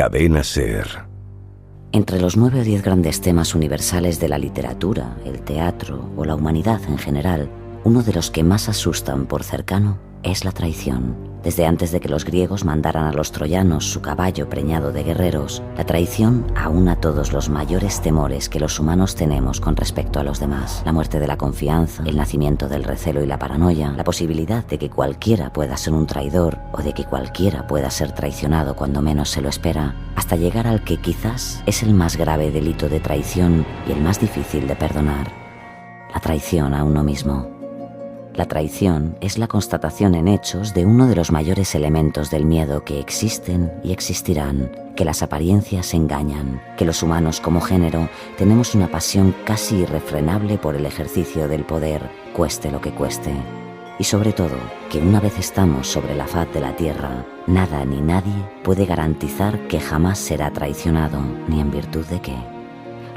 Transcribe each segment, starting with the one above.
Cadena SER. Entre los 9 o 10 grandes temas universales de la literatura, el teatro o la humanidad en general, uno de los que más asustan por cercano es la traición. Desde antes de que los griegos mandaran a los troyanos su caballo preñado de guerreros, la traición aúna todos los mayores temores que los humanos tenemos con respecto a los demás. La muerte de la confianza, el nacimiento del recelo y la paranoia, la posibilidad de que cualquiera pueda ser un traidor o de que cualquiera pueda ser traicionado cuando menos se lo espera, hasta llegar al que quizás es el más grave delito de traición y el más difícil de perdonar: la traición a uno mismo. La traición es la constatación en hechos de uno de los mayores elementos del miedo que existen y existirán, que las apariencias engañan, que los humanos como género tenemos una pasión casi irrefrenable por el ejercicio del poder, cueste lo que cueste. Y sobre todo, que una vez estamos sobre la faz de la tierra, nada ni nadie puede garantizar que jamás será traicionado, ni en virtud de qué.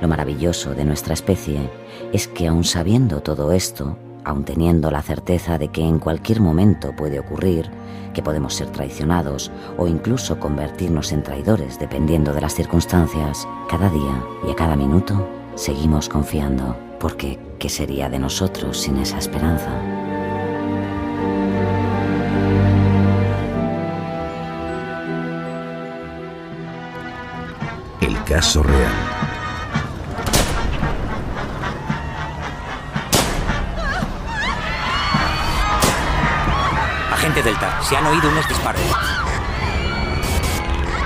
Lo maravilloso de nuestra especie es que aun sabiendo todo esto, aun teniendo la certeza de que en cualquier momento puede ocurrir, que podemos ser traicionados o incluso convertirnos en traidores dependiendo de las circunstancias, cada día y a cada minuto seguimos confiando, porque ¿qué sería de nosotros sin esa esperanza? El caso real. Agente Delta, se han oído unos disparos.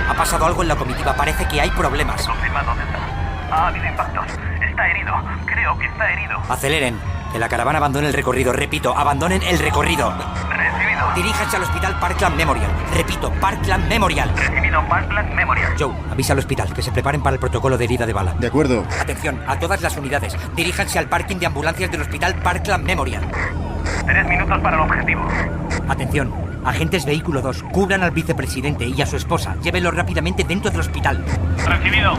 Ha pasado algo en la comitiva, parece que hay problemas. Confirmado, Delta. Ha habido impactos. Está herido. Creo que está herido. Aceleren, que la caravana abandone el recorrido. Repito, abandonen el recorrido. Recibido. Diríjanse al hospital Parkland Memorial. Repito, Parkland Memorial. Recibido, Parkland Memorial. Joe, avisa al hospital que se preparen para el protocolo de herida de bala. De acuerdo. Atención, a todas las unidades. Diríjanse al parking de ambulancias del hospital Parkland Memorial. 3 minutos para el objetivo. Atención, agentes vehículo 2, cubran al vicepresidente y a su esposa. Llévenlo rápidamente dentro del hospital. Recibido.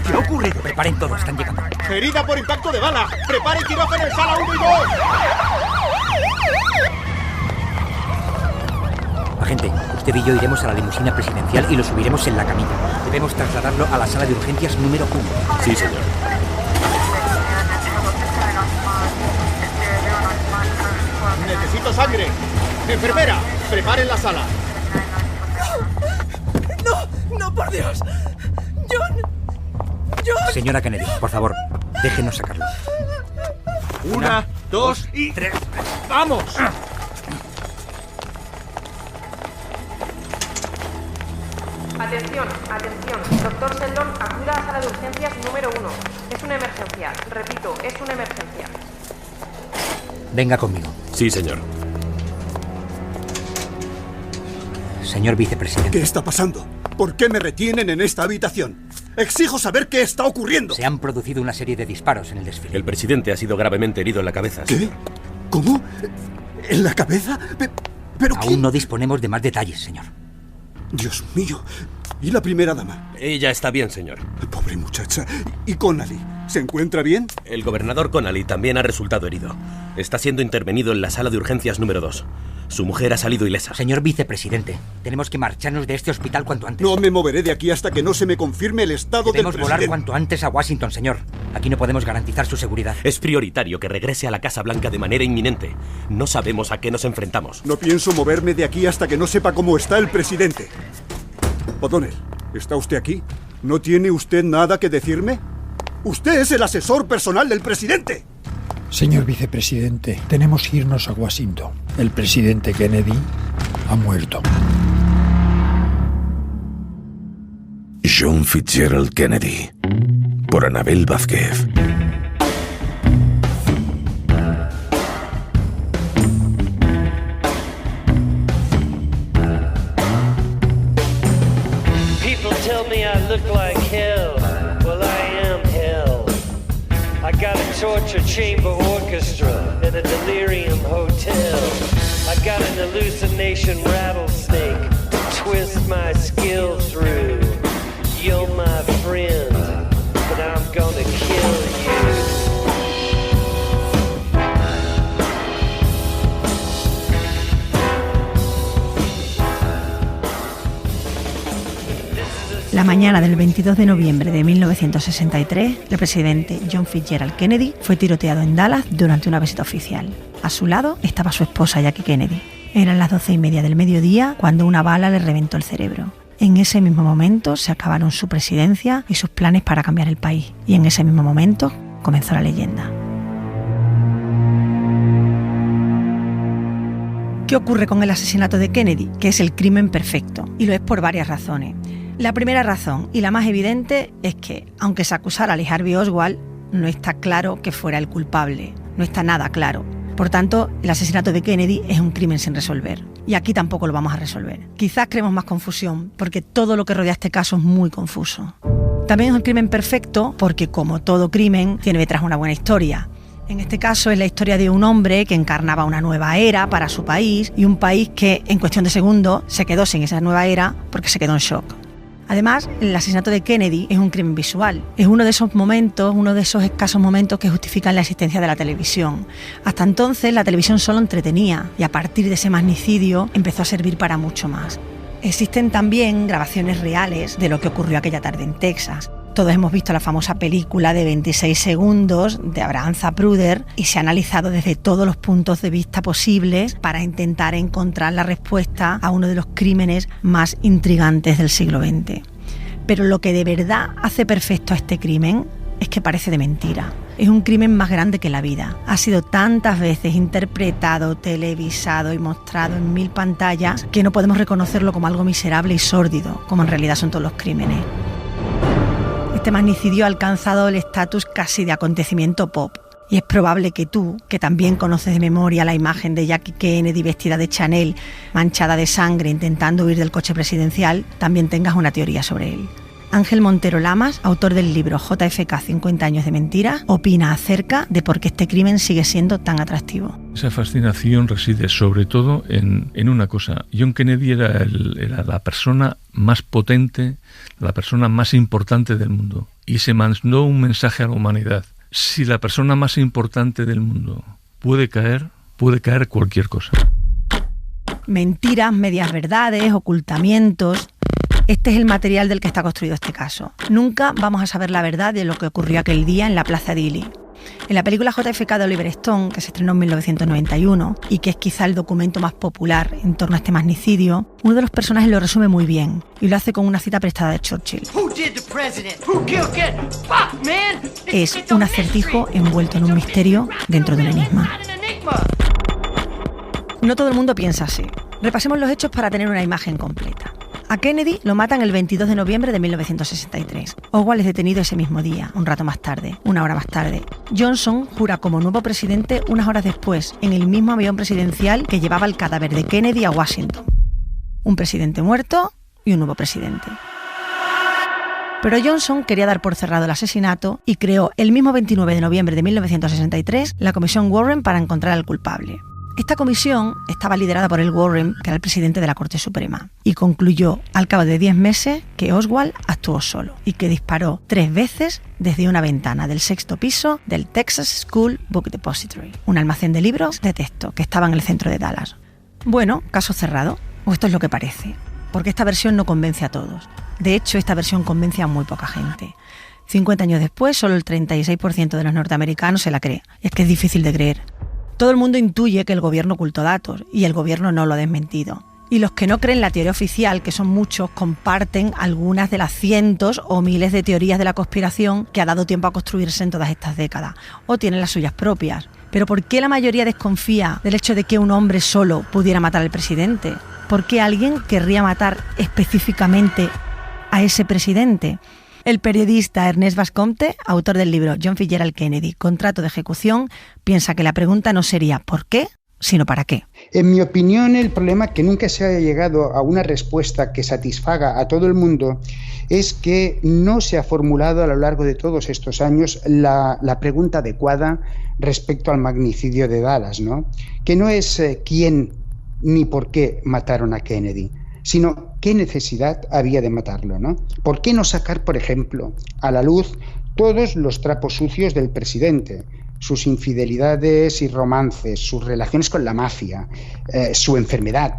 ¿Qué ha ocurrido? Preparen todo, están llegando. Herida por impacto de bala. Prepare quirófano en sala 1 y 2. Agente, usted y yo iremos a la limusina presidencial y lo subiremos en la camilla. Debemos trasladarlo a la sala de urgencias número 1. Sí, señor. Necesito sangre. Enfermera, preparen la sala. ¡No, por Dios! ¡John! Señora Kennedy, por favor, déjenos sacarlo. 1, 2 y 3. ¡vamos! Atención. Doctor Sheldon, acuda a la sala de urgencias número 1. Es una emergencia. Repito, es una emergencia. Venga conmigo. Sí, señor. Señor vicepresidente. ¿Qué está pasando? ¿Por qué me retienen en esta habitación? Exijo saber qué está ocurriendo. Se han producido una serie de disparos en el desfile. El presidente ha sido gravemente herido en la cabeza. ¿Qué? ¿Cómo? ¿En la cabeza? ¿Pero qué? Aún no disponemos de más detalles, señor. Dios mío. ¿Y la primera dama? Ella está bien, señor. Pobre muchacha. ¿Y Connally? ¿Se encuentra bien? El gobernador Connally también ha resultado herido. Está siendo intervenido en la sala de urgencias número 2. Su mujer ha salido ilesa. Señor vicepresidente, tenemos que marcharnos de este hospital cuanto antes. No me moveré de aquí hasta que no se me confirme el estado del Debemos presidente. volar cuanto antes a Washington, señor. Aquí no podemos garantizar su seguridad. Es prioritario que regrese a la Casa Blanca de manera inminente. No sabemos a qué nos enfrentamos. No pienso moverme de aquí hasta que no sepa cómo está el presidente. O'Donnell, ¿está usted aquí? ¿No tiene usted nada que decirme? ¡Usted es el asesor personal del presidente! Señor vicepresidente, tenemos que irnos a Washington. El presidente Kennedy ha muerto. John Fitzgerald Kennedy, por Anabel Vázquez. People tell me I look like hell. Well, I am hell. I got a torture chamber orchestra and a delirium hotel. I got an hallucination rattlesnake to twist my skill through. You're my friend, but I'm gonna kill you. La mañana del 22 de noviembre de 1963, el presidente John Fitzgerald Kennedy fue tiroteado en Dallas durante una visita oficial. A su lado estaba su esposa Jackie Kennedy. Eran las 12:30 del mediodía cuando una bala le reventó el cerebro. En ese mismo momento se acabaron su presidencia y sus planes para cambiar el país. Y en ese mismo momento comenzó la leyenda. ¿Qué ocurre con el asesinato de Kennedy? Que es el crimen perfecto, y lo es por varias razones. La primera razón, y la más evidente, es que, aunque se acusara a Lee Harvey Oswald, no está claro que fuera el culpable. No está nada claro. Por tanto, el asesinato de Kennedy es un crimen sin resolver. Y aquí tampoco lo vamos a resolver. Quizás creemos más confusión, porque todo lo que rodea este caso es muy confuso. También es un crimen perfecto, porque como todo crimen, tiene detrás una buena historia. En este caso es la historia de un hombre que encarnaba una nueva era para su país, y un país que, en cuestión de segundos, se quedó sin esa nueva era porque se quedó en shock. Además, el asesinato de Kennedy es un crimen visual. Es uno de esos momentos, uno de esos escasos momentos que justifican la existencia de la televisión. Hasta entonces la televisión solo entretenía y a partir de ese magnicidio empezó a servir para mucho más. Existen también grabaciones reales de lo que ocurrió aquella tarde en Texas. Todos hemos visto la famosa película de 26 segundos de Abraham Zapruder y se ha analizado desde todos los puntos de vista posibles para intentar encontrar la respuesta a uno de los crímenes más intrigantes del siglo XX. Pero lo que de verdad hace perfecto a este crimen es que parece de mentira. Es un crimen más grande que la vida. Ha sido tantas veces interpretado, televisado y mostrado en 1000 pantallas que no podemos reconocerlo como algo miserable y sórdido, como en realidad son todos los crímenes. Este magnicidio ha alcanzado el estatus casi de acontecimiento pop. Y es probable que tú, que también conoces de memoria la imagen de Jackie Kennedy vestida de Chanel, manchada de sangre, intentando huir del coche presidencial, también tengas una teoría sobre él. Ángel Montero Lamas, autor del libro JFK 50 años de mentiras, opina acerca de por qué este crimen sigue siendo tan atractivo. Esa fascinación reside sobre todo en una cosa. John Kennedy era la persona más potente, la persona más importante del mundo. Y se mandó un mensaje a la humanidad. Si la persona más importante del mundo puede caer cualquier cosa. Mentiras, medias verdades, ocultamientos. Este es el material del que está construido este caso. Nunca vamos a saber la verdad de lo que ocurrió aquel día en la Plaza Dili. En la película JFK de Oliver Stone, que se estrenó en 1991 y que es quizá el documento más popular en torno a este magnicidio, uno de los personajes lo resume muy bien y lo hace con una cita prestada de Churchill. Es un acertijo envuelto en un misterio dentro de un enigma. No todo el mundo piensa así. Repasemos los hechos para tener una imagen completa. A Kennedy lo matan el 22 de noviembre de 1963. Oswald es detenido ese mismo día, un rato más tarde, una hora más tarde. Johnson jura como nuevo presidente unas horas después, en el mismo avión presidencial que llevaba el cadáver de Kennedy a Washington. Un presidente muerto y un nuevo presidente. Pero Johnson quería dar por cerrado el asesinato y creó el mismo 29 de noviembre de 1963 la Comisión Warren para encontrar al culpable. Esta comisión estaba liderada por el Warren, que era el presidente de la Corte Suprema, y concluyó al cabo de 10 meses que Oswald actuó solo y que disparó 3 veces desde una ventana del 6º piso del Texas School Book Depository, un almacén de libros de texto que estaba en el centro de Dallas. Bueno, caso cerrado, o esto es lo que parece, porque esta versión no convence a todos. De hecho, esta versión convence a muy poca gente. 50 años después, solo el 36% de los norteamericanos se la cree. Es que es difícil de creer. Todo el mundo intuye que el gobierno ocultó datos y el gobierno no lo ha desmentido. Y los que no creen la teoría oficial, que son muchos, comparten algunas de las cientos o miles de teorías de la conspiración que ha dado tiempo a construirse en todas estas décadas, o tienen las suyas propias. Pero ¿por qué la mayoría desconfía del hecho de que un hombre solo pudiera matar al presidente? ¿Por qué alguien querría matar específicamente a ese presidente? El periodista Ernest Bascomte, autor del libro John Fitzgerald Kennedy, Contrato de ejecución, piensa que la pregunta no sería ¿por qué?, sino ¿para qué? En mi opinión, el problema que nunca se haya llegado a una respuesta que satisfaga a todo el mundo es que no se ha formulado a lo largo de todos estos años la pregunta adecuada respecto al magnicidio de Dallas, ¿no? Que no es quién ni por qué mataron a Kennedy, sino qué necesidad había de matarlo, ¿no? ¿Por qué no sacar, por ejemplo, a la luz todos los trapos sucios del presidente? Sus infidelidades y romances, sus relaciones con la mafia, su enfermedad,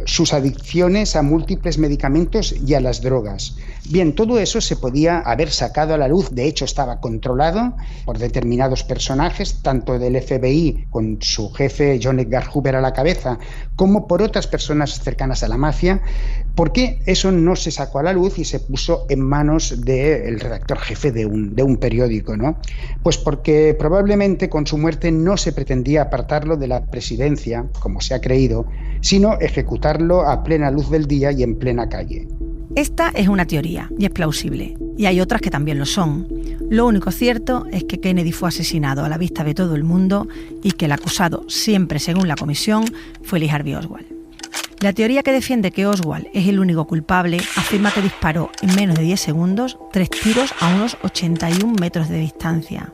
sus adicciones a múltiples medicamentos y a las drogas. Bien, todo eso se podía haber sacado a la luz, de hecho estaba controlado por determinados personajes, tanto del FBI con su jefe John Edgar Hoover a la cabeza, como por otras personas cercanas a la mafia. ¿Por qué eso no se sacó a la luz y se puso en manos del redactor jefe de un periódico, ¿no? Pues porque probablemente con su muerte no se pretendía apartarlo de la presidencia, como se ha creído, sino ejecutarlo a plena luz del día y en plena calle. Esta es una teoría y es plausible, y hay otras que también lo son. Lo único cierto es que Kennedy fue asesinado a la vista de todo el mundo y que el acusado, siempre según la comisión, fue Lee Harvey Oswald. La teoría que defiende que Oswald es el único culpable afirma que disparó en menos de 10 segundos 3 tiros a unos 81 metros de distancia.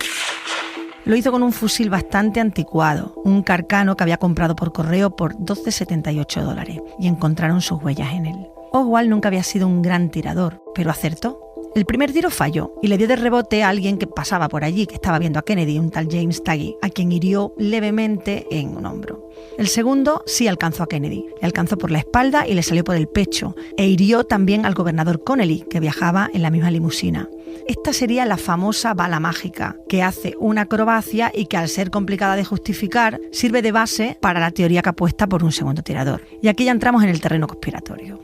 Lo hizo con un fusil bastante anticuado, un Carcano que había comprado por correo por $12,78 y encontraron sus huellas en él. Oswald nunca había sido un gran tirador, pero acertó. El primer tiro falló y le dio de rebote a alguien que pasaba por allí, que estaba viendo a Kennedy, un tal James Taggy, a quien hirió levemente en un hombro. El segundo sí alcanzó a Kennedy, le alcanzó por la espalda y le salió por el pecho, e hirió también al gobernador Connally, que viajaba en la misma limusina. Esta sería la famosa bala mágica, que hace una acrobacia y que, al ser complicada de justificar, sirve de base para la teoría que apuesta por un segundo tirador. Y aquí ya entramos en el terreno conspiratorio.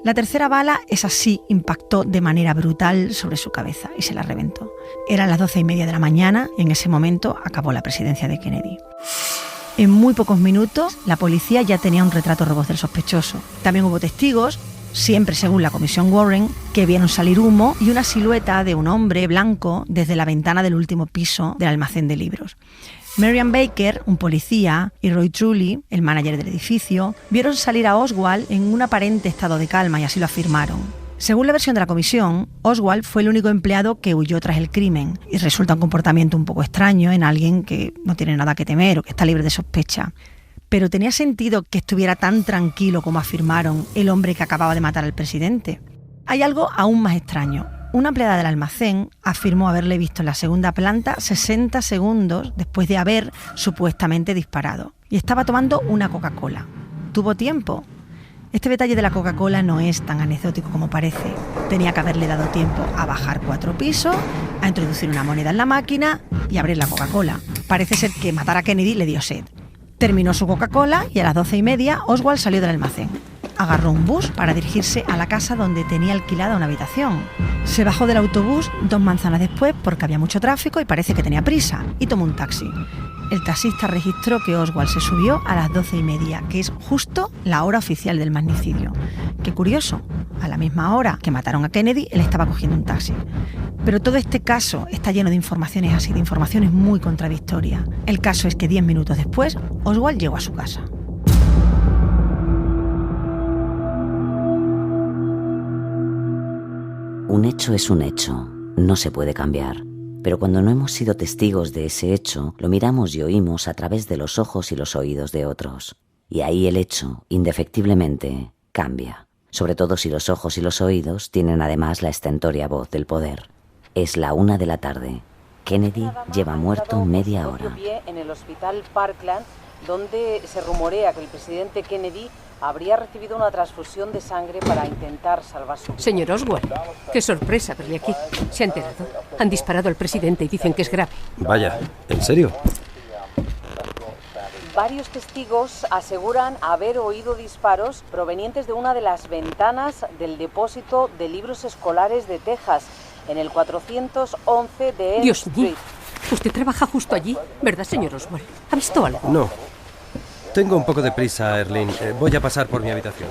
La tercera bala, esa sí, impactó de manera brutal sobre su cabeza y se la reventó. Eran las 12:30 de la mañana y en ese momento acabó la presidencia de Kennedy. En muy pocos minutos, la policía ya tenía un retrato robot del sospechoso. También hubo testigos, siempre según la comisión Warren, que vieron salir humo y una silueta de un hombre blanco desde la ventana del último piso del almacén de libros. Marian Baker, un policía, y Roy Trulley, el manager del edificio, vieron salir a Oswald en un aparente estado de calma y así lo afirmaron. Según la versión de la comisión, Oswald fue el único empleado que huyó tras el crimen y resulta un comportamiento un poco extraño en alguien que no tiene nada que temer o que está libre de sospecha. Pero ¿tenía sentido que estuviera tan tranquilo como afirmaron el hombre que acababa de matar al presidente? Hay algo aún más extraño. Una empleada del almacén afirmó haberle visto en la segunda planta 60 segundos después de haber supuestamente disparado. Y estaba tomando una Coca-Cola. ¿Tuvo tiempo? Este detalle de la Coca-Cola no es tan anecdótico como parece. Tenía que haberle dado tiempo a bajar 4 pisos, a introducir una moneda en la máquina y abrir la Coca-Cola. Parece ser que matar a Kennedy le dio sed. Terminó su Coca-Cola y a las 12:30 Oswald salió del almacén. Agarró un bus para dirigirse a la casa donde tenía alquilada una habitación. Se bajó del autobús 2 manzanas después porque había mucho tráfico y parece que tenía prisa, y tomó un taxi. El taxista registró que Oswald se subió a las 12:30, que es justo la hora oficial del magnicidio. Qué curioso, a la misma hora que mataron a Kennedy, él estaba cogiendo un taxi. Pero todo este caso está lleno de informaciones así, de informaciones muy contradictorias. El caso es que 10 minutos después, Oswald llegó a su casa. Un hecho es un hecho, no se puede cambiar. Pero cuando no hemos sido testigos de ese hecho, lo miramos y oímos a través de los ojos y los oídos de otros. Y ahí el hecho, indefectiblemente, cambia. Sobre todo si los ojos y los oídos tienen además la estentórea voz del poder. Es la 1 de la tarde. Kennedy lleva muerto media hora. En el hospital Parkland, donde se rumorea que el presidente Kennedy habría recibido una transfusión de sangre para intentar salvar su vida. Señor Oswald, qué sorpresa verle aquí. ¿Se ha enterado? Han disparado al presidente y dicen que es grave. Vaya, ¿en serio? Varios testigos aseguran haber oído disparos provenientes de una de las ventanas del depósito de libros escolares de Texas, en el 411 de Elm Dios Street. mío, usted trabaja justo allí, ¿verdad, señor Oswald? ¿Ha visto algo? No. Tengo un poco de prisa, Erlyn. Voy a pasar por mi habitación.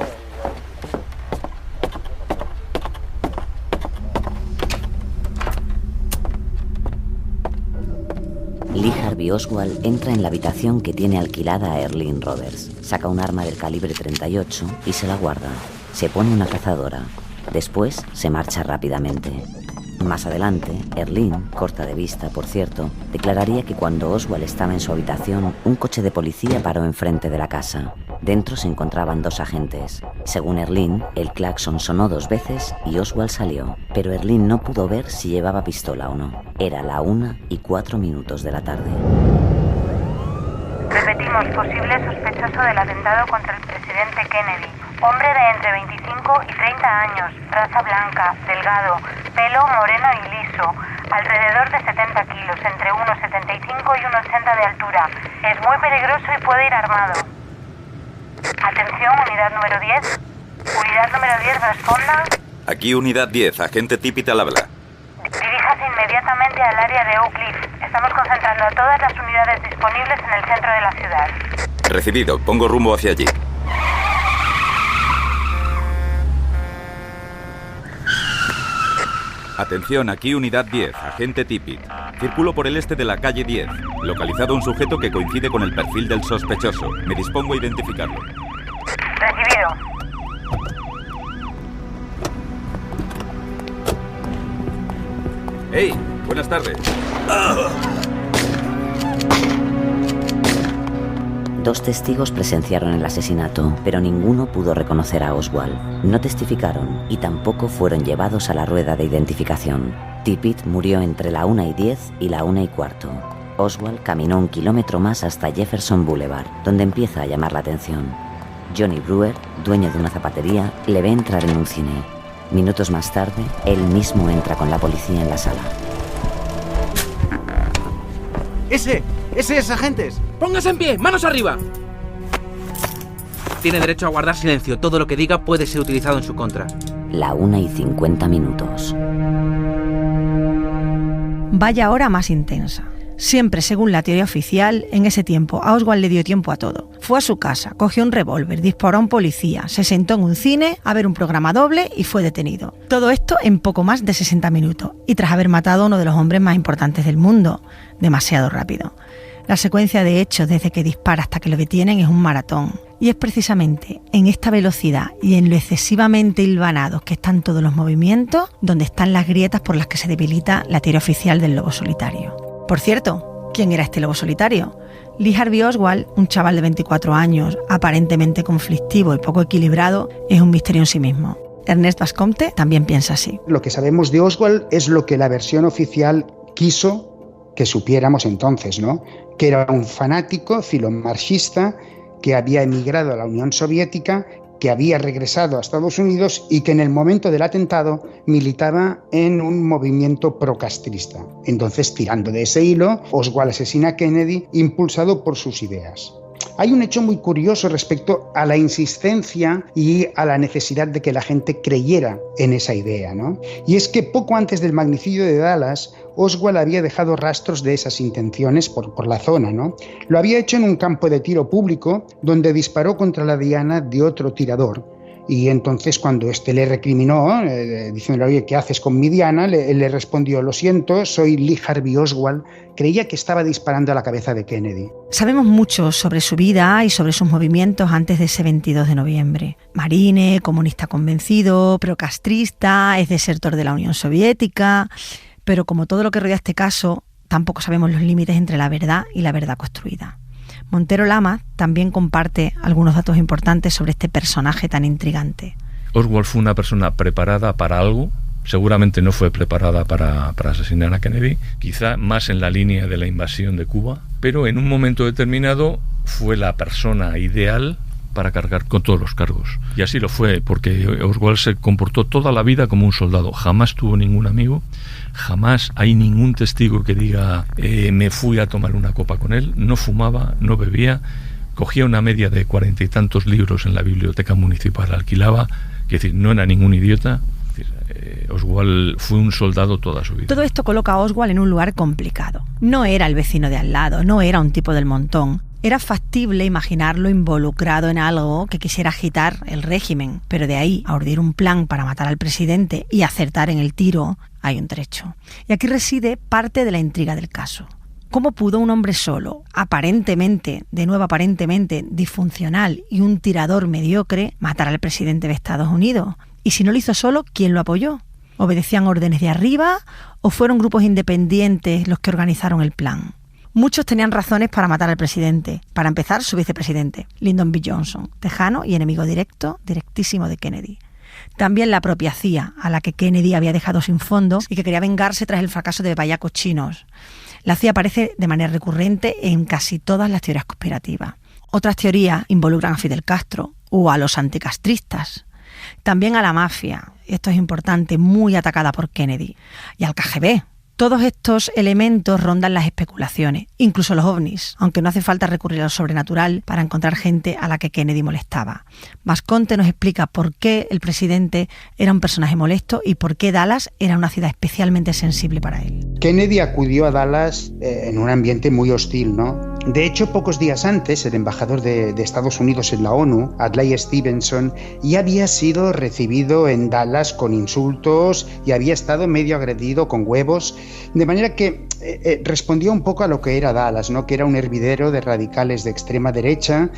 Lee Harvey Oswald entra en la habitación que tiene alquilada a Erlyn Roberts. Saca un arma del calibre 38 y se la guarda. Se pone una cazadora. Después se marcha rápidamente. Más adelante, Erlyn, corta de vista, por cierto, declararía que cuando Oswald estaba en su habitación, un coche de policía paró enfrente de la casa. Dentro se encontraban 2 agentes. Según Erlyn, el claxon sonó 2 veces y Oswald salió, pero Erlyn no pudo ver si llevaba pistola o no. Era la 1:04 de la tarde. Repetimos, posible sospechoso del atentado contra el presidente presidente Kennedy. Hombre de entre 25 y 30 años, raza blanca, delgado, pelo moreno y liso, alrededor de 70 kilos, entre 1,75 y 1,80 de altura. Es muy peligroso y puede ir armado. Atención, unidad número 10. Unidad número 10, responda. Aquí unidad 10, agente Tippit al habla. Diríjase inmediatamente al área de Oak Cliff. Estamos concentrando a todas las unidades disponibles en el centro de la ciudad. Recibido, pongo rumbo hacia allí. Atención, aquí unidad 10, agente Tippit. Circulo por el este de la calle 10. Localizado un sujeto que coincide con el perfil del sospechoso. Me dispongo a identificarlo. Recibido. ¡Hey! Buenas tardes. Dos testigos presenciaron el asesinato, pero ninguno pudo reconocer a Oswald. No testificaron y tampoco fueron llevados a la rueda de identificación. Tippit murió entre la 1:10 y la 1:15. Oswald caminó 1 kilómetro más hasta Jefferson Boulevard, donde empieza a llamar la atención. Johnny Brewer, dueño de una zapatería, le ve entrar en un cine. Minutos más tarde, él mismo entra con la policía en la sala. ¡Ese es, agentes! ¡Póngase en pie! ¡Manos arriba! Tiene derecho a guardar silencio. Todo lo que diga puede ser utilizado en su contra. La 1:50. Vaya hora más intensa. Siempre, según la teoría oficial, en ese tiempo a Oswald le dio tiempo a todo. Fue a su casa, cogió un revólver, disparó a un policía, se sentó en un cine a ver un programa doble y fue detenido. Todo esto en poco más de 60 minutos y tras haber matado a uno de los hombres más importantes del mundo. Demasiado rápido. La secuencia de hechos desde que dispara hasta que lo detienen es un maratón. Y es precisamente en esta velocidad y en lo excesivamente hilvanados que están todos los movimientos donde están las grietas por las que se debilita la teoría oficial del lobo solitario. Por cierto, ¿quién era este lobo solitario? Lee Harvey Oswald, un chaval de 24 años, aparentemente conflictivo y poco equilibrado, es un misterio en sí mismo. Ernest Bascomte también piensa así. Lo que sabemos de Oswald es lo que la versión oficial quiso que supiéramos entonces, ¿no? Que era un fanático filomarxista que había emigrado a la Unión Soviética, que había regresado a Estados Unidos y que en el momento del atentado militaba en un movimiento procastrista. Entonces, tirando de ese hilo, Oswald asesina a Kennedy impulsado por sus ideas. Hay un hecho muy curioso respecto a la insistencia y a la necesidad de que la gente creyera en esa idea, ¿no? Y es que poco antes del magnicidio de Dallas, Oswald había dejado rastros de esas intenciones por la zona, ¿no? Lo había hecho en un campo de tiro público donde disparó contra la diana de otro tirador. Y entonces cuando éste le recriminó, diciéndole, oye, ¿qué haces con mi diana?, le respondió, lo siento, soy Lee Harvey Oswald, creía que estaba disparando a la cabeza de Kennedy. Sabemos mucho sobre su vida y sobre sus movimientos antes de ese 22 de noviembre. Marine, comunista convencido, procastrista, es desertor de la Unión Soviética, pero como todo lo que rodea este caso, tampoco sabemos los límites entre la verdad y la verdad construida. Montero Lamas también comparte algunos datos importantes sobre este personaje tan intrigante. Oswald fue una persona preparada para algo, seguramente no fue preparada para asesinar a Kennedy, quizá más en la línea de la invasión de Cuba, pero en un momento determinado fue la persona ideal para cargar con todos los cargos. Y así lo fue, porque Oswald se comportó toda la vida como un soldado, jamás tuvo ningún amigo, jamás hay ningún testigo que diga me fui a tomar una copa con él, no fumaba, no bebía, cogía una media de 40 y tantos libros en la biblioteca municipal, alquilaba, es decir, no era ningún idiota. Oswald fue un soldado toda su vida. Todo esto coloca a Oswald en un lugar complicado. No era el vecino de al lado, no era un tipo del montón. Era factible imaginarlo involucrado en algo que quisiera agitar el régimen, pero de ahí a urdir un plan para matar al presidente y acertar en el tiro hay un trecho. Y aquí reside parte de la intriga del caso. ¿Cómo pudo un hombre solo, aparentemente disfuncional y un tirador mediocre, matar al presidente de Estados Unidos? Y si no lo hizo solo, ¿quién lo apoyó? ¿Obedecían órdenes de arriba o fueron grupos independientes los que organizaron el plan? Muchos tenían razones para matar al presidente. Para empezar, su vicepresidente, Lyndon B. Johnson, tejano y enemigo directísimo de Kennedy. También la propia CIA, a la que Kennedy había dejado sin fondos y que quería vengarse tras el fracaso de Vallacos chinos. La CIA aparece de manera recurrente en casi todas las teorías conspirativas. Otras teorías involucran a Fidel Castro o a los anticastristas. También a la mafia, esto es importante, muy atacada por Kennedy, y al KGB. Todos estos elementos rondan las especulaciones, incluso los ovnis, aunque no hace falta recurrir a lo sobrenatural para encontrar gente a la que Kennedy molestaba. Vasconte nos explica por qué el presidente era un personaje molesto y por qué Dallas era una ciudad especialmente sensible para él. Kennedy acudió a Dallas en un ambiente muy hostil, ¿no? De hecho, pocos días antes, el embajador de Estados Unidos en la ONU, Adlai Stevenson, ya había sido recibido en Dallas con insultos y había estado medio agredido con huevos, de manera que respondió un poco a lo que era Dallas, ¿no? Que era un hervidero de radicales de extrema derecha,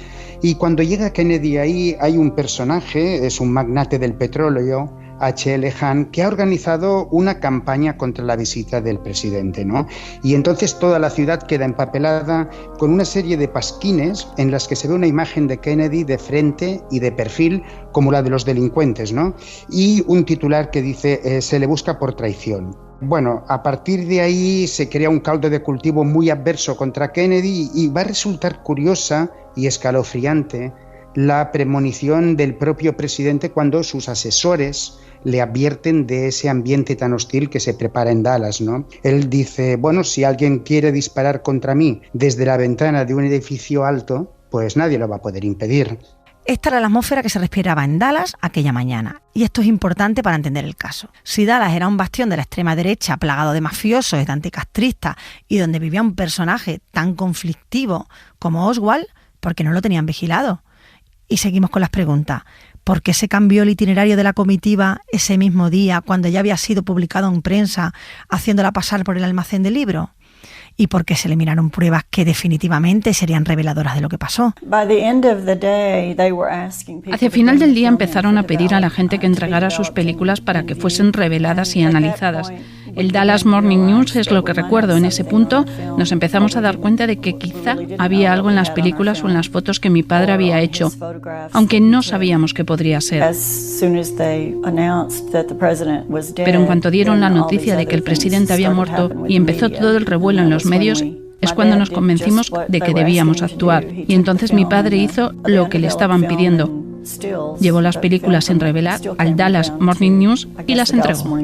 y cuando llega Kennedy ahí hay un personaje, es un magnate del petróleo, H.L. Hunt, que ha organizado una campaña contra la visita del presidente, ¿no? Y entonces toda la ciudad queda empapelada con una serie de pasquines en las que se ve una imagen de Kennedy de frente y de perfil como la de los delincuentes, ¿no? Y un titular que dice se le busca por traición. Bueno, a partir de ahí se crea un caldo de cultivo muy adverso contra Kennedy y va a resultar curiosa y escalofriante la premonición del propio presidente cuando sus asesores le advierten de ese ambiente tan hostil que se prepara en Dallas, ¿no? Él dice, bueno, si alguien quiere disparar contra mí desde la ventana de un edificio alto, pues nadie lo va a poder impedir. Esta era la atmósfera que se respiraba en Dallas aquella mañana, y esto es importante para entender el caso. Si Dallas era un bastión de la extrema derecha plagado de mafiosos y de anticastristas y donde vivía un personaje tan conflictivo como Oswald, ¿por qué no lo tenían vigilado? Y seguimos con las preguntas. ¿Por qué se cambió el itinerario de la comitiva ese mismo día cuando ya había sido publicado en prensa, haciéndola pasar por el almacén de libros? ¿Y por qué se le miraron pruebas que definitivamente serían reveladoras de lo que pasó? Hacia final del día empezaron a pedir a la gente que entregara sus películas para que fuesen reveladas y analizadas. El Dallas Morning News es lo que recuerdo. En ese punto nos empezamos a dar cuenta de que quizá había algo en las películas o en las fotos que mi padre había hecho, aunque no sabíamos qué podría ser. Pero en cuanto dieron la noticia de que el presidente había muerto y empezó todo el revuelo en los medios, es cuando nos convencimos de que debíamos actuar. Y entonces mi padre hizo lo que le estaban pidiendo. Llevó las películas sin revelar al Dallas Morning News y las entregó.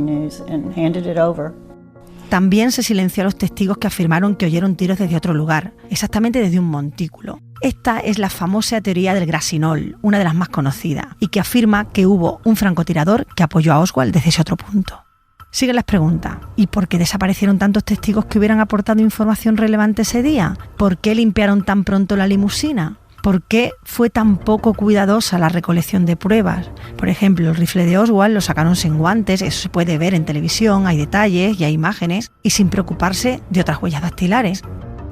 También se silenció a los testigos que afirmaron que oyeron tiros desde otro lugar, exactamente desde un montículo. Esta es la famosa teoría del grasinol, una de las más conocidas, y que afirma que hubo un francotirador que apoyó a Oswald desde ese otro punto. Siguen las preguntas. ¿Y por qué desaparecieron tantos testigos que hubieran aportado información relevante ese día? ¿Por qué limpiaron tan pronto la limusina? ¿Por qué fue tan poco cuidadosa la recolección de pruebas? Por ejemplo, el rifle de Oswald lo sacaron sin guantes, eso se puede ver en televisión, hay detalles y hay imágenes, y sin preocuparse de otras huellas dactilares.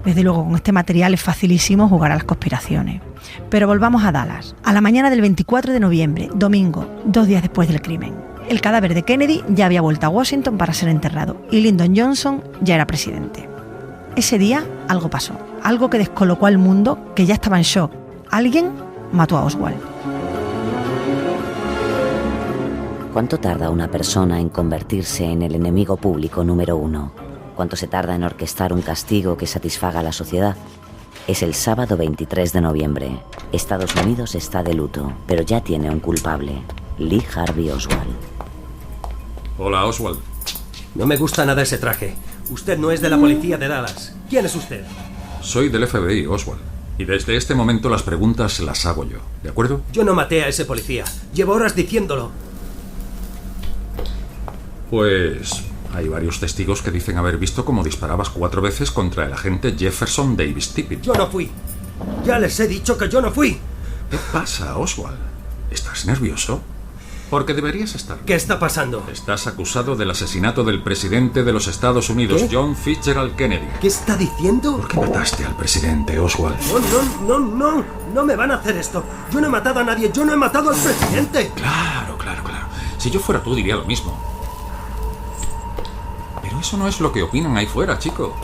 Desde luego, con este material es facilísimo jugar a las conspiraciones. Pero volvamos a Dallas. A la mañana del 24 de noviembre, domingo, 2 días después del crimen, el cadáver de Kennedy ya había vuelto a Washington para ser enterrado y Lyndon Johnson ya era presidente. Ese día algo pasó, algo que descolocó al mundo que ya estaba en shock. Alguien mató a Oswald. ¿Cuánto tarda una persona en convertirse en el enemigo público número 1? ¿Cuánto se tarda en orquestar un castigo que satisfaga a la sociedad? Es el sábado 23 de noviembre. Estados Unidos está de luto, pero ya tiene un culpable, Lee Harvey Oswald. Hola, Oswald. No me gusta nada ese traje. Usted no es de la policía de Dallas. ¿Quién es usted? Soy del FBI, Oswald. Y desde este momento las preguntas las hago yo, ¿de acuerdo? Yo no maté a ese policía. Llevo horas diciéndolo. Pues hay varios testigos que dicen haber visto cómo disparabas 4 veces contra el agente Jefferson Davis Tippit. Yo no fui. Ya les he dicho que yo no fui. ¿Qué pasa, Oswald? ¿Estás nervioso? Porque deberías estar. ¿Qué está pasando? Estás acusado del asesinato del presidente de los Estados Unidos, ¿Qué? John Fitzgerald Kennedy. ¿Qué está diciendo? ¿Por qué mataste al presidente, Oswald? No me van a hacer esto. Yo no he matado a nadie, yo no he matado al presidente. Claro. Si yo fuera tú diría lo mismo. Pero eso no es lo que opinan ahí fuera, chico.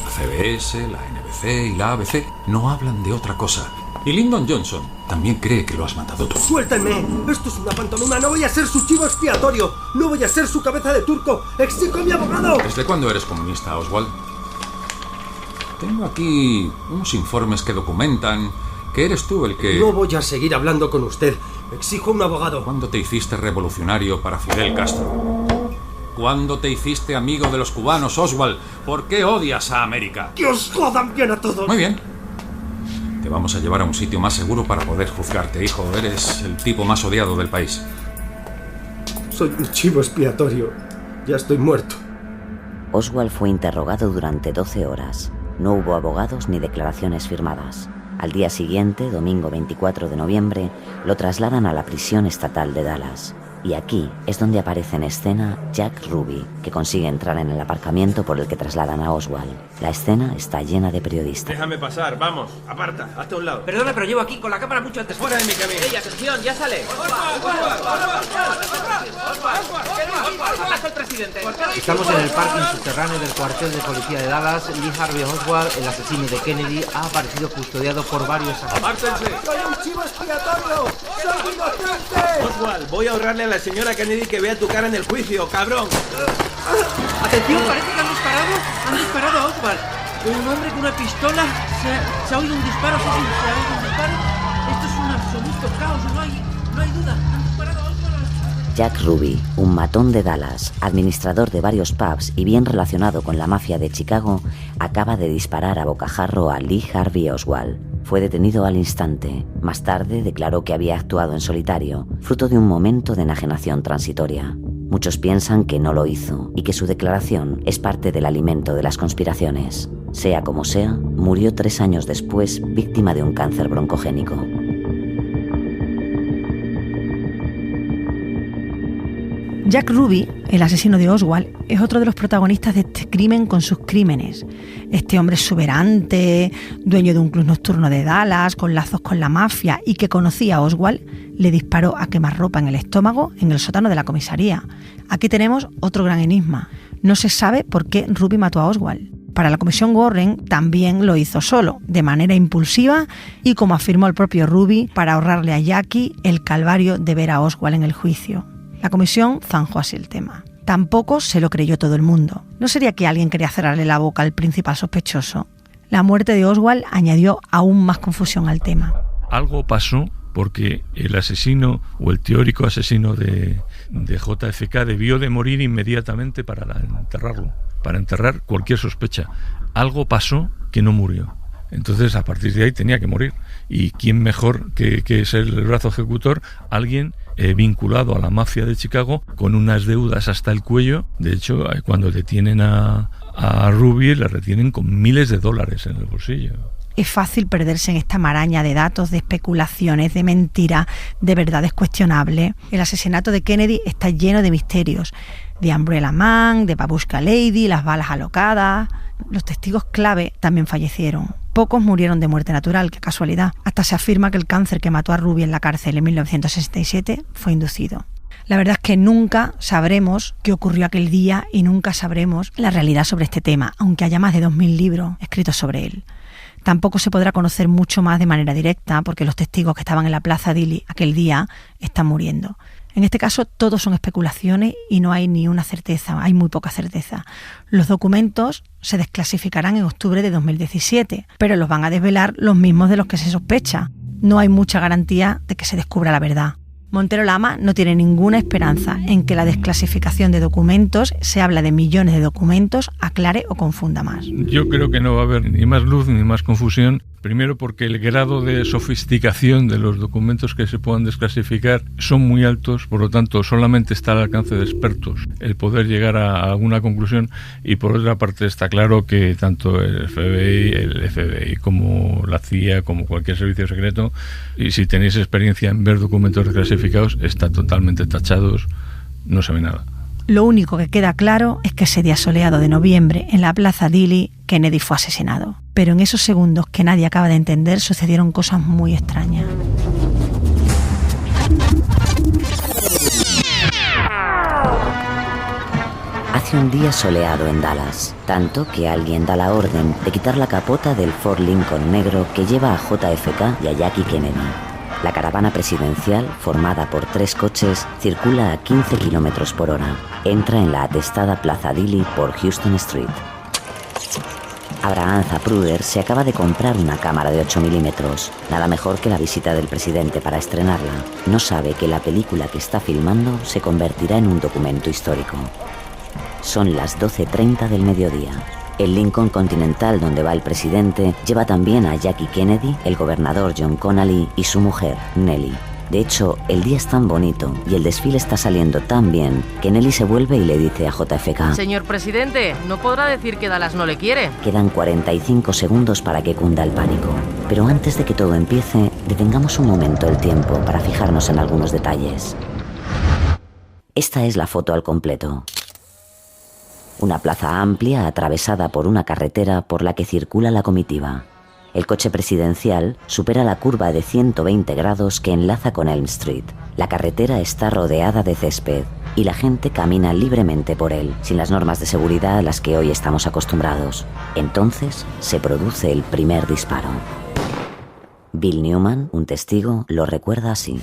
La CBS, la NBC y la ABC no hablan de otra cosa. Y Lyndon Johnson también cree que lo has matado tú. ¡Suéltenme! Esto es una pantomima. No voy a ser su chivo expiatorio. No voy a ser su cabeza de turco. ¡Exijo a mi abogado! ¿Desde cuándo eres comunista, Oswald? Tengo aquí unos informes que documentan Que eres tú el que... No voy a seguir hablando con usted. Exijo un abogado. ¿Cuándo te hiciste revolucionario para Fidel Castro? ¿Cuándo te hiciste amigo de los cubanos, Oswald? ¿Por qué odias a América? ¡Que os jodan bien a todos! Muy bien. Te vamos a llevar a un sitio más seguro para poder juzgarte, hijo. Eres el tipo más odiado del país. Soy un chivo expiatorio. Ya estoy muerto. Oswald fue interrogado durante 12 horas. No hubo abogados ni declaraciones firmadas. Al día siguiente, domingo 24 de noviembre, lo trasladan a la prisión estatal de Dallas. Y aquí es donde aparece en escena Jack Ruby, que consigue entrar en el aparcamiento por el que trasladan a Oswald. La escena está llena de periodistas. Déjame pasar, vamos, aparta, hazte a un lado. Perdona, pero llevo aquí con la cámara mucho antes. Fuera de mi camino. ¡Ey, atención, ya sale! Estamos en el parking subterráneo del cuartel de policía de Dallas. Lee Harvey Oswald, el asesino de Kennedy, ha aparecido custodiado por varios agentes. ¡Apártense! ¡Soy un chivo expiatorio! ¡Soy inocente! Oswald, voy a ahorrarle a la señora Kennedy que vea tu cara en el juicio, cabrón. ¡Atención! Parece que han disparado. Han disparado a Oswald. Un hombre con una pistola. Se ha oído un disparo. Sí, se ha oído un disparo. Esto es un absoluto caos. No hay duda. Han disparado a Oswald. Jack Ruby, un matón de Dallas, administrador de varios pubs y bien relacionado con la mafia de Chicago, acaba de disparar a bocajarro a Lee Harvey Oswald. Fue detenido al instante. Más tarde declaró que había actuado en solitario, fruto de un momento de enajenación transitoria. Muchos piensan que no lo hizo y que su declaración es parte del alimento de las conspiraciones. Sea como sea, murió 3 años después víctima de un cáncer broncogénico. Jack Ruby, el asesino de Oswald, es otro de los protagonistas de este crimen con sus crímenes. Este hombre exuberante, dueño de un club nocturno de Dallas, con lazos con la mafia y que conocía a Oswald, le disparó a quemarropa en el estómago en el sótano de la comisaría. Aquí tenemos otro gran enigma. No se sabe por qué Ruby mató a Oswald. Para la comisión Warren también lo hizo solo, de manera impulsiva y como afirmó el propio Ruby, para ahorrarle a Jackie el calvario de ver a Oswald en el juicio. La comisión zanjó así el tema. Tampoco se lo creyó todo el mundo. ¿No sería que alguien quería cerrarle la boca al principal sospechoso? La muerte de Oswald añadió aún más confusión al tema. Algo pasó porque el asesino o el teórico asesino de JFK debió de morir inmediatamente para enterrarlo, para enterrar cualquier sospecha. Algo pasó que no murió. Entonces, a partir de ahí tenía que morir. ¿Y quién mejor que ser el brazo ejecutor? Alguien vinculado a la mafia de Chicago con unas deudas hasta el cuello. De hecho, cuando detienen a Ruby, le retienen con miles de dólares en el bolsillo. Es fácil perderse en esta maraña de datos, de especulaciones, de mentiras, de verdades cuestionables. El asesinato de Kennedy está lleno de misterios. De Umbrella Man, de Babushka Lady, las balas alocadas. Los testigos clave también fallecieron. Pocos murieron de muerte natural, qué casualidad. Hasta se afirma que el cáncer que mató a Ruby en la cárcel en 1967 fue inducido. La verdad es que nunca sabremos qué ocurrió aquel día y nunca sabremos la realidad sobre este tema, aunque haya más de 2000 libros escritos sobre él. Tampoco se podrá conocer mucho más de manera directa porque los testigos que estaban en la Plaza Dili aquel día están muriendo. En este caso todo son especulaciones y no hay ni una certeza, hay muy poca certeza. Los documentos se desclasificarán en octubre de 2017, pero los van a desvelar los mismos de los que se sospecha. No hay mucha garantía de que se descubra la verdad. Montero Lama no tiene ninguna esperanza en que la desclasificación de documentos, se habla de millones de documentos, aclare o confunda más. Yo creo que no va a haber ni más luz ni más confusión. Primero porque el grado de sofisticación de los documentos que se puedan desclasificar son muy altos, por lo tanto solamente está al alcance de expertos el poder llegar a alguna conclusión, y por otra parte está claro que tanto el FBI como la CIA, como cualquier servicio secreto, y si tenéis experiencia en ver documentos desclasificados, están totalmente tachados, no se ve nada. Lo único que queda claro es que ese día soleado de noviembre, en la Plaza Dili, Kennedy fue asesinado. Pero en esos segundos que nadie acaba de entender, sucedieron cosas muy extrañas. Hace un día soleado en Dallas, tanto que alguien da la orden de quitar la capota del Ford Lincoln negro que lleva a JFK y a Jackie Kennedy. La caravana presidencial, formada por 3 coches, circula a 15 kilómetros por hora. Entra en la atestada Plaza Dili por Houston Street. Abraham Zapruder se acaba de comprar una cámara de 8 milímetros. Nada mejor que la visita del presidente para estrenarla. No sabe que la película que está filmando se convertirá en un documento histórico. Son las 12:30 del mediodía. El Lincoln Continental donde va el presidente lleva también a Jackie Kennedy, el gobernador John Connally y su mujer, Nellie. De hecho, el día es tan bonito y el desfile está saliendo tan bien que Nellie se vuelve y le dice a JFK: Señor presidente, no podrá decir que Dallas no le quiere. Quedan 45 segundos para que cunda el pánico. Pero antes de que todo empiece, detengamos un momento el tiempo para fijarnos en algunos detalles. Esta es la foto al completo. Una plaza amplia atravesada por una carretera por la que circula la comitiva. El coche presidencial supera la curva de 120 grados que enlaza con Elm Street. La carretera está rodeada de césped y la gente camina libremente por él, sin las normas de seguridad a las que hoy estamos acostumbrados. Entonces se produce el primer disparo. Bill Newman, un testigo, lo recuerda así.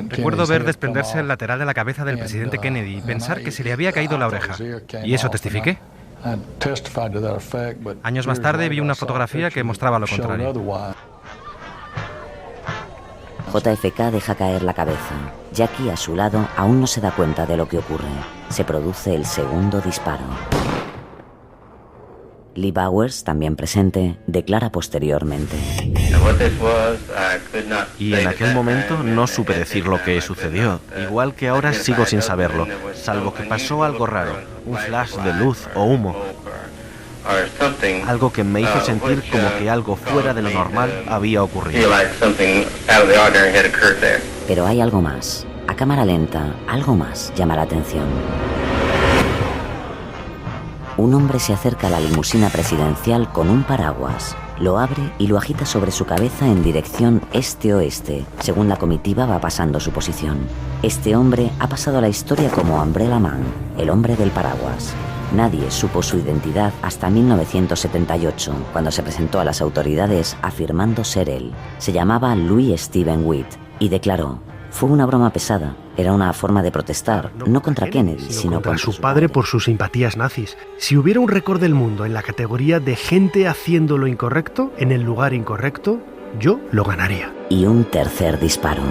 Recuerdo ver desprenderse el lateral de la cabeza del presidente Kennedy y pensar que se le había caído la oreja. ¿Y eso testifiqué? Años más tarde vi una fotografía que mostraba lo contrario. JFK deja caer la cabeza. Jackie, a su lado, aún no se da cuenta de lo que ocurre. Se produce el segundo disparo. Lee Bowers, también presente, declara posteriormente: Y en aquel momento no supe decir lo que sucedió. Igual que ahora sigo sin saberlo, salvo que pasó algo raro, un flash de luz o humo. Algo que me hizo sentir como que algo fuera de lo normal había ocurrido. Pero hay algo más. A cámara lenta, algo más llama la atención. Un hombre se acerca a la limusina presidencial con un paraguas. Lo abre y lo agita sobre su cabeza en dirección este-oeste, según la comitiva va pasando su posición. Este hombre ha pasado a la historia como Umbrella Man, el hombre del paraguas. Nadie supo su identidad hasta 1978, cuando se presentó a las autoridades afirmando ser él. Se llamaba Louis Stephen Witt y declaró: fue una broma pesada, era una forma de protestar, no contra Kennedy, sino contra su padre por sus simpatías nazis. Si hubiera un récord del mundo en la categoría de gente haciendo lo incorrecto, en el lugar incorrecto, yo lo ganaría. Y un tercer disparo.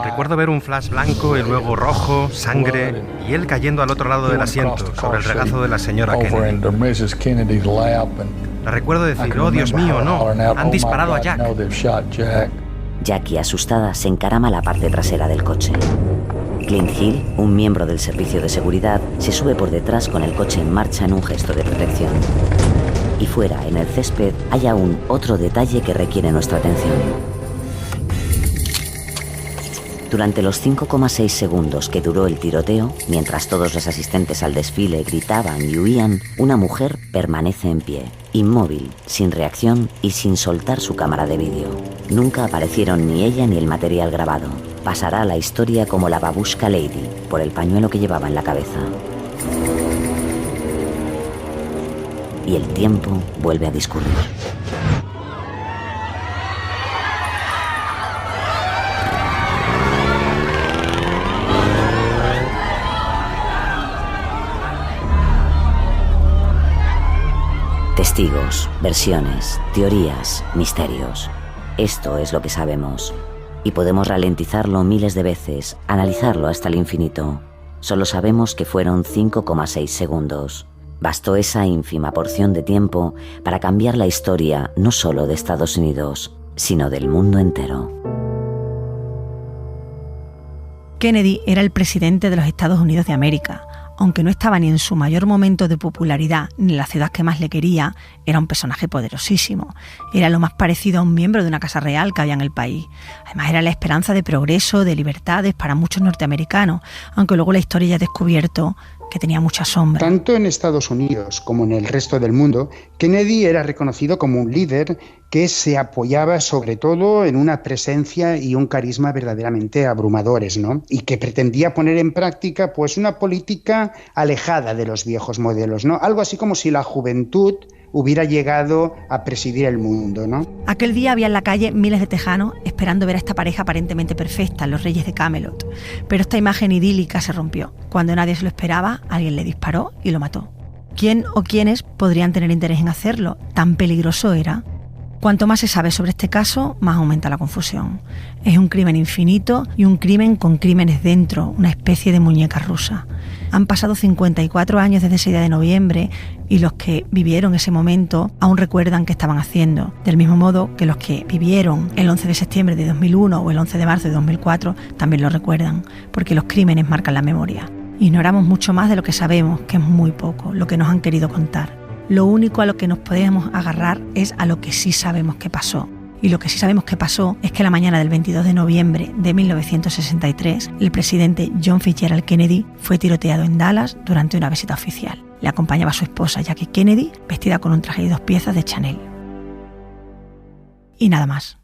Recuerdo ver un flash blanco y luego rojo, sangre, y él cayendo al otro lado del asiento, sobre el regazo de la señora Kennedy. Recuerdo decir: oh Dios mío, no, han disparado a Jack. Jackie, asustada, se encarama a la parte trasera del coche. Clint Hill, un miembro del servicio de seguridad, se sube por detrás con el coche en marcha en un gesto de protección. Y fuera, en el césped, hay aún otro detalle que requiere nuestra atención. Durante los 5,6 segundos que duró el tiroteo, mientras todos los asistentes al desfile gritaban y huían, una mujer permanece en pie, inmóvil, sin reacción y sin soltar su cámara de vídeo. Nunca aparecieron ni ella ni el material grabado. Pasará a la historia como la Babushka Lady, por el pañuelo que llevaba en la cabeza. Y el tiempo vuelve a discurrir. Testigos, versiones, teorías, misterios. Esto es lo que sabemos. Y podemos ralentizarlo miles de veces, analizarlo hasta el infinito. Solo sabemos que fueron 5,6 segundos. Bastó esa ínfima porción de tiempo para cambiar la historia no solo de Estados Unidos, sino del mundo entero. Kennedy era el presidente de los Estados Unidos de América. Aunque no estaba ni en su mayor momento de popularidad ni en la ciudad que más le quería, era un personaje poderosísimo. Era lo más parecido a un miembro de una casa real que había en el país. Además, era la esperanza de progreso, de libertades para muchos norteamericanos, aunque luego la historia ya ha descubierto que tenía mucha sombra. Tanto en Estados Unidos como en el resto del mundo, Kennedy era reconocido como un líder que se apoyaba sobre todo en una presencia y un carisma verdaderamente abrumadores, ¿no? Y que pretendía poner en práctica pues una política alejada de los viejos modelos, ¿no? Algo así como si la juventud hubiera llegado a presidir el mundo, ¿no? Aquel día había en la calle miles de tejanos esperando ver a esta pareja aparentemente perfecta, los reyes de Camelot. Pero esta imagen idílica se rompió. Cuando nadie se lo esperaba, alguien le disparó y lo mató. ¿Quién o quiénes podrían tener interés en hacerlo? ¿Tan peligroso era? Cuanto más se sabe sobre este caso, más aumenta la confusión. Es un crimen infinito y un crimen con crímenes dentro, una especie de muñeca rusa. Han pasado 54 años desde ese día de noviembre y los que vivieron ese momento aún recuerdan qué estaban haciendo, del mismo modo que los que vivieron el 11 de septiembre de 2001 o el 11 de marzo de 2004 también lo recuerdan, porque los crímenes marcan la memoria. Ignoramos mucho más de lo que sabemos, que es muy poco, lo que nos han querido contar. Lo único a lo que nos podemos agarrar es a lo que sí sabemos que pasó. Y lo que sí sabemos que pasó es que la mañana del 22 de noviembre de 1963, el presidente John Fitzgerald Kennedy fue tiroteado en Dallas durante una visita oficial. Le acompañaba su esposa Jackie Kennedy, vestida con un traje de 2 piezas de Chanel. Y nada más.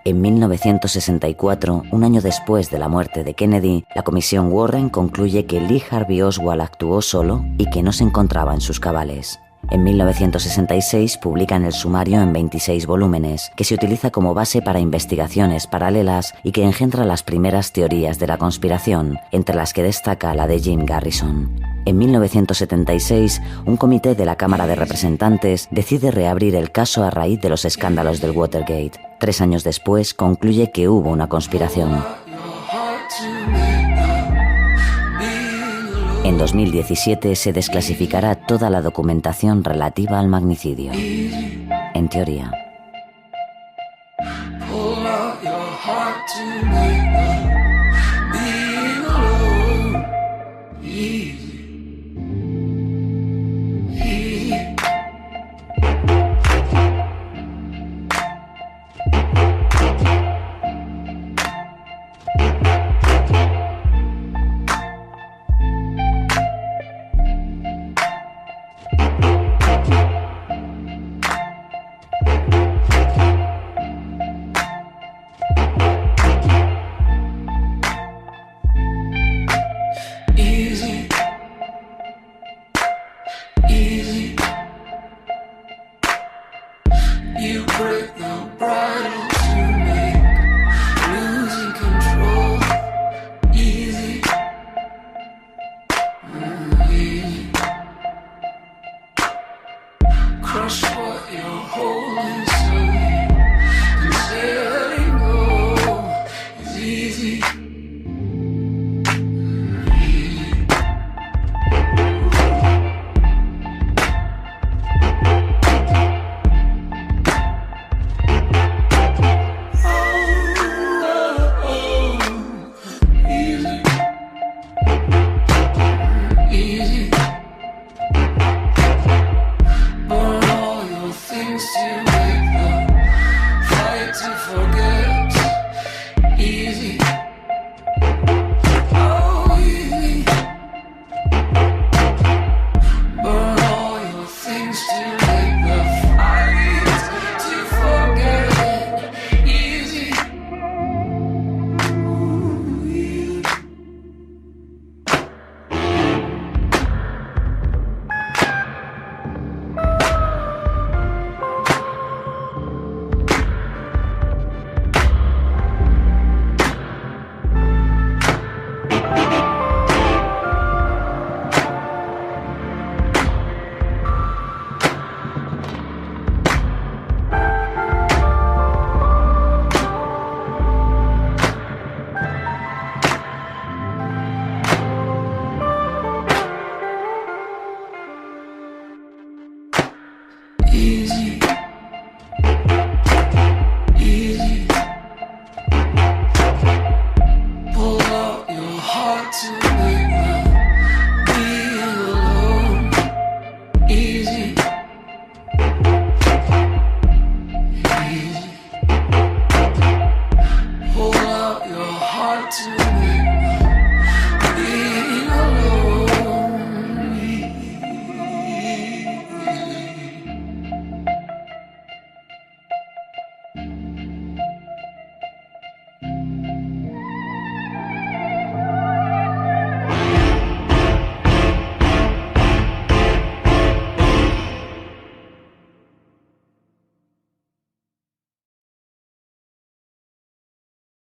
En 1964, un año después de la muerte de Kennedy, la Comisión Warren concluye que Lee Harvey Oswald actuó solo y que no se encontraba en sus cabales. En 1966 publican el sumario en 26 volúmenes, que se utiliza como base para investigaciones paralelas y que engendra las primeras teorías de la conspiración, entre las que destaca la de Jim Garrison. En 1976, un comité de la Cámara de Representantes decide reabrir el caso a raíz de los escándalos del Watergate. 3 años después, concluye que hubo una conspiración. En 2017 se desclasificará toda la documentación relativa al magnicidio. En teoría. Easy.